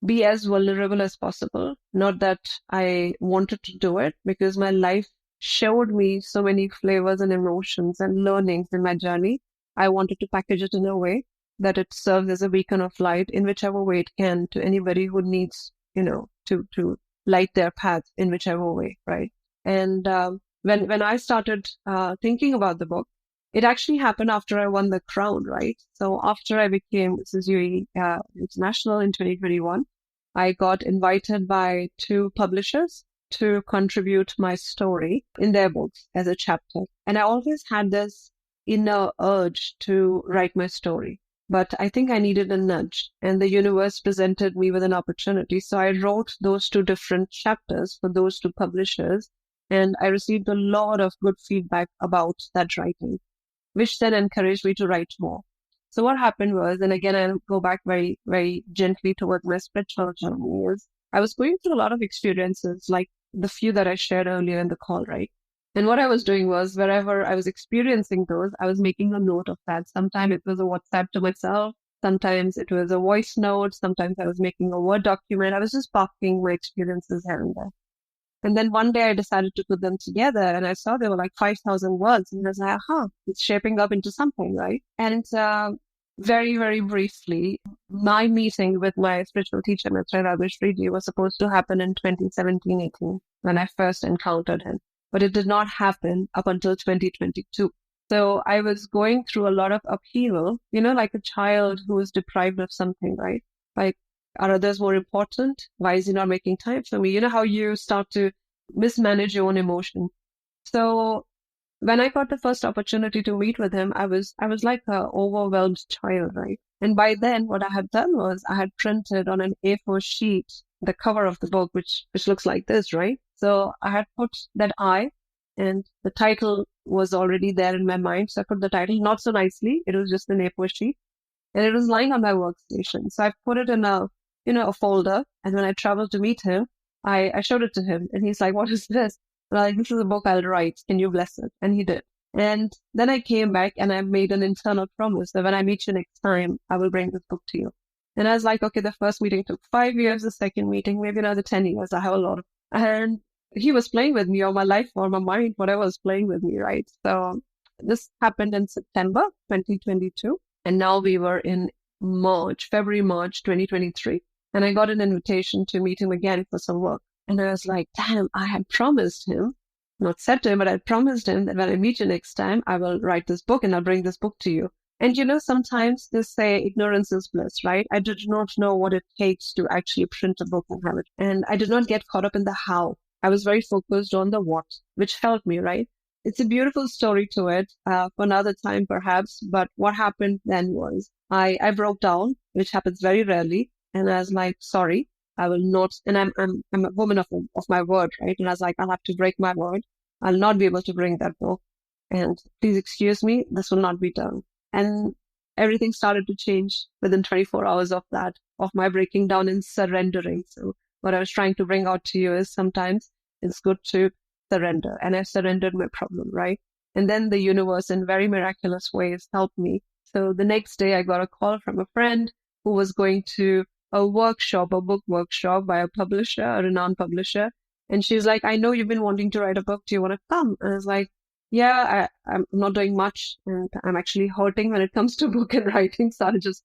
be as vulnerable as possible. Not that I wanted to do it, because my life showed me so many flavors and emotions and learnings in my journey. I wanted to package it in a way that it serves as a beacon of light in whichever way it can to anybody who needs, to light their path in whichever way, right? And when I started thinking about the book, it actually happened after I won the crown, right? So after I became Mrs. UAE International in 2021, I got invited by two publishers to contribute my story in their books as a chapter. And I always had this inner urge to write my story. But I think I needed a nudge, and the universe presented me with an opportunity. So I wrote those two different chapters for those two publishers, and I received a lot of good feedback about that writing, which then encouraged me to write more. So what happened was, and again, I'll go back very, very gently towards my spiritual journey, is I was going through a lot of experiences, like the few that I shared earlier in the call, right? And what I was doing was, wherever I was experiencing those, I was making a note of that. Sometimes it was a WhatsApp to myself. Sometimes it was a voice note. Sometimes I was making a Word document. I was just parking my experiences here and there. And then one day I decided to put them together, and I saw they were like 5,000 words. And I was like, it's shaping up into something, right? And very, very briefly, my meeting with my spiritual teacher, Mithridhavashreeji, was supposed to happen in 2017-18 when I first encountered him. But it did not happen up until 2022. So I was going through a lot of upheaval, like a child who is deprived of something, right? Like, are others more important? Why is he not making time for me? You know how you start to mismanage your own emotion. So when I got the first opportunity to meet with him, I was like an overwhelmed child, right? And by then, what I had done was I had printed on an A4 sheet the cover of the book, which looks like this, right? So I had put that I, and the title was already there in my mind. So I put the title not so nicely. It was just an A4 sheet, and it was lying on my workstation. So I put it in a folder. And when I traveled to meet him, I showed it to him, and he's like, "What is this?" And I'm like, "This is a book I'll write. Can you bless it?" And he did. And then I came back and I made an internal promise that when I meet you next time, I will bring this book to you. And I was like, okay, the first meeting took 5 years, the second meeting, maybe another 10 years. I have a lot of, and he was playing with me, or my life or my mind, whatever was playing with me, right? So this happened in September 2022. And now we were in February, March 2023. And I got an invitation to meet him again for some work. And I was like, damn, I had promised him, not said to him, but I promised him that when I meet you next time, I will write this book and I'll bring this book to you. And sometimes they say ignorance is bliss, right? I did not know what it takes to actually print a book and have it. And I did not get caught up in the how. I was very focused on the what, which helped me, right? It's a beautiful story to it for another time, perhaps. But what happened then was I broke down, which happens very rarely. And I was like, sorry, I will not. And I'm a woman of my word, right? And I was like, I'll have to break my word. I'll not be able to bring that book. And please excuse me, this will not be done. And everything started to change within 24 hours of that, of my breaking down and surrendering. So what I was trying to bring out to you is sometimes it's good to surrender. And I surrendered my problem, right? And then the universe in very miraculous ways helped me. So the next day I got a call from a friend who was going to a book workshop by a publisher, a renowned publisher. And she's like, I know you've been wanting to write a book. Do you want to come? And I was like, yeah, I'm not doing much. And I'm actually hurting when it comes to book and writing. So I just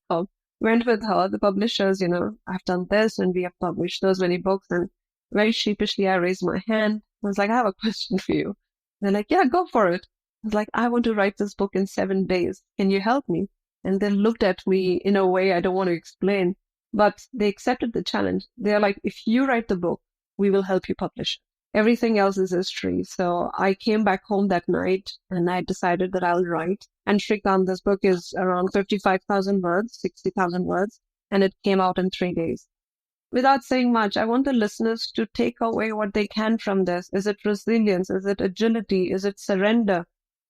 went with her. The publishers, I've done this and we have published those many books. And very sheepishly, I raised my hand. I was like, I have a question for you. They're like, yeah, go for it. I was like, I want to write this book in 7 days. Can you help me? And they looked at me in a way I don't want to explain, but they accepted the challenge. They're like, if you write the book, we will help you publish it. Everything else is history. So I came back home that night and I decided that I'll write. And Shrikant, this book is around 55,000 words, 60,000 words, and it came out in 3 days. Without saying much, I want the listeners to take away what they can from this. Is it resilience? Is it agility? Is it surrender?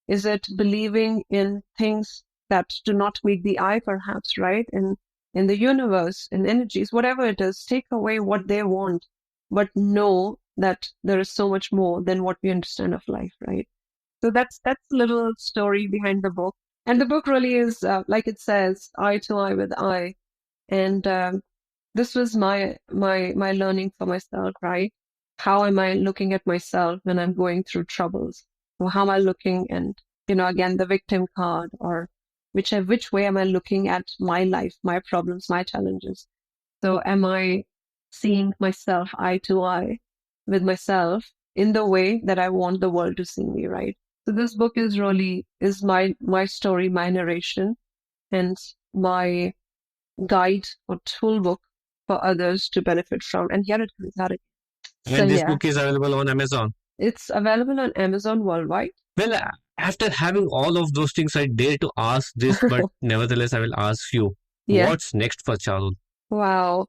Is it believing in things that do not meet the eye, perhaps, right? In the universe, in energies, whatever it is, take away what they want, but know that there is so much more than what we understand of life, right? So that's a little story behind the book. And the book really is, like it says, eye to eye with eye. And this was my learning for myself, right? How am I looking at myself when I'm going through troubles? Or how am I looking, and again, the victim card, or which way am I looking at my life, my problems, my challenges? So am I seeing myself eye to eye with myself in the way that I want the world to see me, right? So this book is my story, my narration, and my guide or tool book for others to benefit from. And here it comes out. And this book is available on Amazon. It's available on Amazon worldwide. Well, after having all of those things, I dare to ask this, but nevertheless, I will ask you, what's next for Charul? Wow.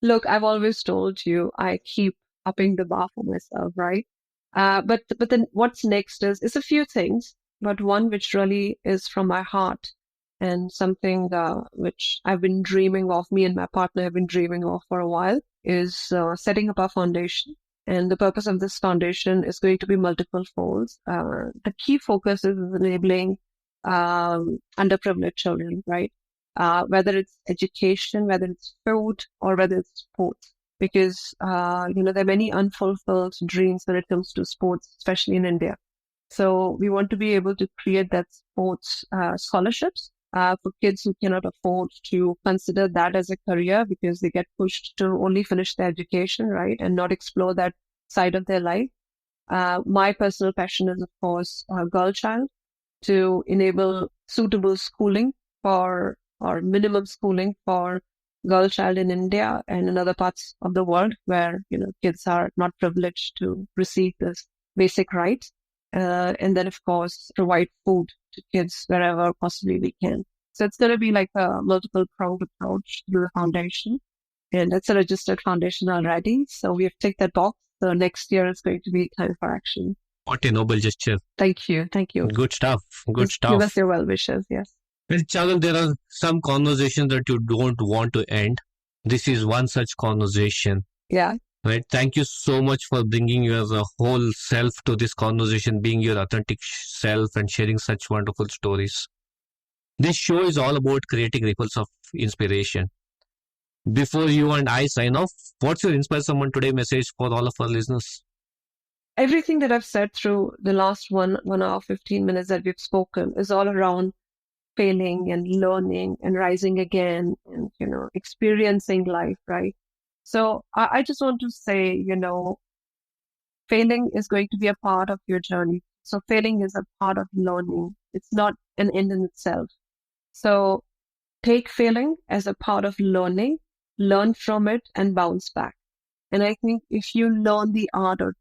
Look, I've always told you I keep upping the bar for myself, right? But then what's next is a few things, but one which really is from my heart, and something which I've been dreaming of, me and my partner have been dreaming of for a while, is setting up our foundation. And the purpose of this foundation is going to be multiple folds. The key focus is enabling underprivileged children, right? Whether it's education, whether it's food, or whether it's sports. Because, there are many unfulfilled dreams when it comes to sports, especially in India. So we want to be able to create that sports scholarships for kids who cannot afford to consider that as a career, because they get pushed to only finish their education, right, and not explore that side of their life. My personal passion is, of course, girl child, to enable suitable schooling or minimum schooling for girl child in India and in other parts of the world where, kids are not privileged to receive this basic rights. And then, of course, provide food to kids wherever possibly we can. So it's going to be like a multiple pronged approach to the foundation. And it's a registered foundation already. So we have ticked that box. So next year is going to be time for action. What a noble gesture. Thank you. Thank you. Good stuff. Good stuff. Give us your well wishes. Yes. Well, Charul, there are some conversations that you don't want to end. This is one such conversation. Yeah. Right. Thank you so much for bringing your whole self to this conversation, being your authentic self and sharing such wonderful stories. This show is all about creating ripples of inspiration. Before you and I sign off, what's your Inspire Someone Today message for all of our listeners? Everything that I've said through the last 1 hour, 15 minutes that we've spoken is all around failing and learning and rising again and, experiencing life, right? So I just want to say, failing is going to be a part of your journey. So failing is a part of learning. It's not an end in itself. So take failing as a part of learning, learn from it and bounce back. And I think if you learn the art or,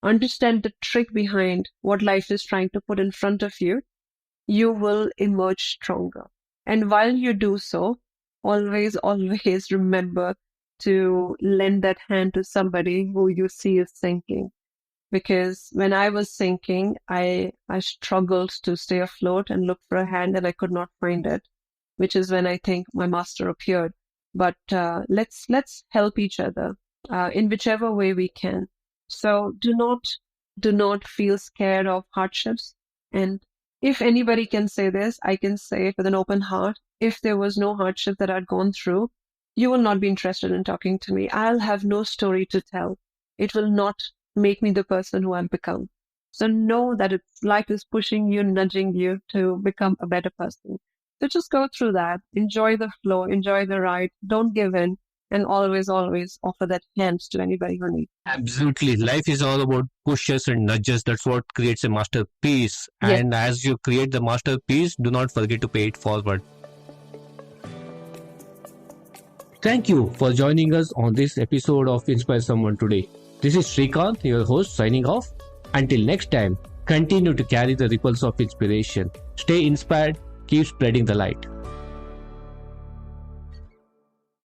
understand the trick behind what life is trying to put in front of you, you will emerge stronger. And while you do so, always remember to lend that hand to somebody who you see is sinking. Because when I was sinking, I struggled to stay afloat and look for a hand, and I could not find it, which is when I think my master appeared. But let's help each other in whichever way we can. So do not feel scared of hardships. And if anybody can say this, I can say with an open heart, if there was no hardship that I'd gone through, you will not be interested in talking to me. I'll have no story to tell. It will not make me the person who I've become. So know that life is pushing you, nudging you to become a better person. So just go through that. Enjoy the flow, enjoy the ride. Don't give in. And always offer that hand to anybody who needs. Absolutely. Life is all about pushes and nudges. That's what creates a masterpiece. Yes. And as you create the masterpiece, do not forget to pay it forward. Thank you for joining us on this episode of Inspire Someone Today. This is Srikanth, your host, signing off. Until next time, continue to carry the ripples of inspiration. Stay inspired. Keep spreading the light.